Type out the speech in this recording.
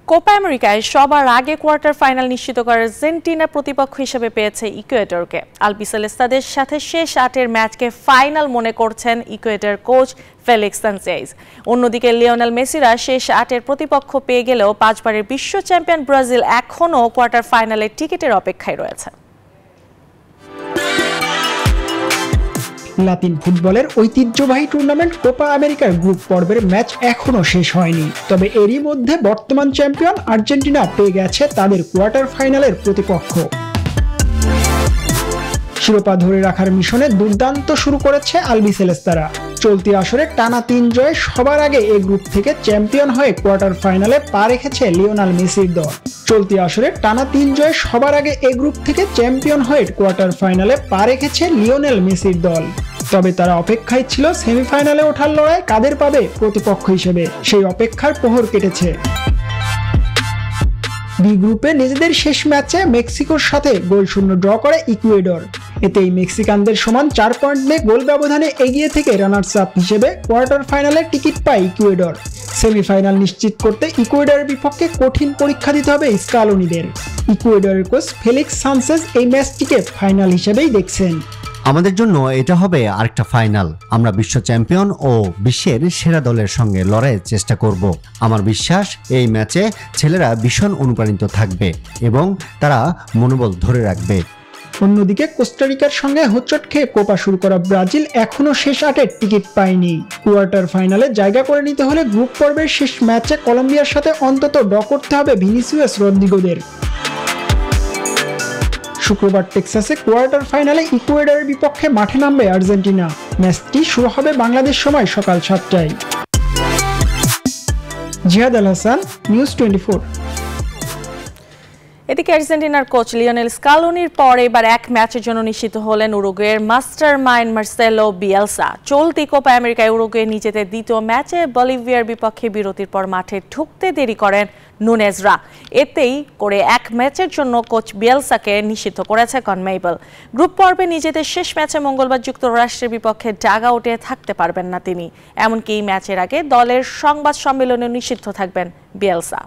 Copa আমেরিকায় সবার আগে কোয়ার্টার ফাইনাল নিশ্চিত করার আর্জেন্টিনা প্রতিপক্ষ হিসেবে পেয়েছে ইকুয়েডরকে। আলবিসেলেস্তাদের সাথে শেষ 8-এর ম্যাচকে ফাইনাল মনে করছেন ইকুয়েডর কোচ ফেলিক্স সানচেজ। অন্যদিকে লিওনেল মেসিরা শেষ 8-এর প্রতিপক্ষ পেয়ে গেলেও 5 বারের বিশ্ব চ্যাম্পিয়ন ব্রাজিল এখনও কোয়ার্টার ফাইনালের টিকিটের অপেক্ষায় রয়েছে। লাতিন ফুটবলের ঐতিহ্যবাহী টুর্নামেন্ট কোপা আমেরিকার গ্রুপ পর্বের ম্যাচ এখনও শেষ হয়নি। তবে এরই মধ্যে বর্তমান চ্যাম্পিয়ন আর্জেন্টিনা পেয়ে গেছে তাদের কোয়ার্টার ফাইনালের প্রতিপক্ষ। শিরোপা ধরে রাখার মিশনে দুর্দান্ত শুরু করেছে আলবিসেলেস্তারা। চলতি আসরে টানা 3 জয়ে সবার আগে এই গ্রুপ থেকে চ্যাম্পিয়ন হয়ে কোয়ার্টার ফাইনালে পা রেখেছে লিওনেল মেসির দল। চলতি আসরে টানা 3 জয়ে সবার আগে এই গ্রুপ থেকে চ্যাম্পিয়ন হয়ে কোয়ার্টার ফাইনালে পা রেখেছে লিওনেল মেসির দল। তবে তারা অপেক্ষায় ছিল সেমিফাইনালে ওঠার লড়াই কাদের পাবে প্রতিপক্ষ হিসেবে। সেই অপেক্ষার প্রহর কেটেছে। বি গ্রুপে নিজেদের শেষ ম্যাচে মেক্সিকোর সাথে গোলশূন্য ড্র করে ইকুয়েডর। এতেই মেক্সিকানদের সমান 4 পয়েন্ট নিয়ে গোল ব্যবধানে এগিয়ে থেকে রানার্স আপ হিসেবে কোয়ার্টার ফাইনালে টিকিট পায় ইকুয়েডর। সেমিফাইনাল নিশ্চিত করতে ইকুয়েডরের বিপক্ষে কঠিন পরীক্ষা দিতে হবে স্কালোনিদের। ইকুয়েডরের কোচ ফেলিক্স সানচেজ এই ম্যাচটিকে ফাইনাল হিসেবেই দেখছেন। আমাদের জন্য এটা হবে আরেকটা ফাইনাল। আমরা বিশ্ব চ্যাম্পিয়ন ও বিশ্বের সেরা দলের সঙ্গে লড়াইয়ের চেষ্টা করব। আমার বিশ্বাস এই ম্যাচে ছেলেরা ভীষণ অনুপ্রাণিত থাকবে এবং তারা মনোবল ধরে রাখবে। অন্যদিকে কোস্টারিকার সঙ্গে হোঁচট খেয়ে কোপা শুরু করা ব্রাজিল এখনও শেষ 8-এর টিকিট পায়নি। কোয়ার্টার ফাইনালে জায়গা করে নিতে হলে গ্রুপ পর্বের শেষ ম্যাচে কলম্বিয়ার সাথে অন্তত ড্র করতে হবে ভিনিসিয়াস রদ্রিগোদের। শুক্রবার টেক্সাসে কোয়ার্টার ফাইনালে ইকুয়েডরের বিপক্ষে মাঠে নামবে আর্জেন্টিনা। ম্যাচটি শুরু হবে বাংলাদেশ সময় সকাল 7টায়। জিহাদ আল হাসান, নিউজ 24। এদিকে আর্জেন্টিনার কোচ লিওনেল স্কালোনির পর এবার এক ম্যাচের জন্য নিশ্চিত হলেন উরুগুয়ের মাস্টার মাইন্ড মার্সেলো বিয়েলসা। চলতি কোপা আমেরিকায় উরুগুয়ে নিজেদের দ্বিতীয় ম্যাচে বলিভিয়ার বিপক্ষে বিরতির পর মাঠে ঢুকতে দেরি করেন নুনেজরা। এতেই করে এক ম্যাচের জন্য কোচ বিয়েলসাকে নিষিদ্ধ করেছে কনমেবল। গ্রুপ পর্বে নিজেদের শেষ ম্যাচে মঙ্গলবার যুক্তরাষ্ট্রের বিপক্ষে ডাগ আউটে থাকতে পারবেন না তিনি। এমনকি এই ম্যাচের আগে দলের সংবাদ সম্মেলনে নিষিদ্ধ থাকবেন বিয়েলসা।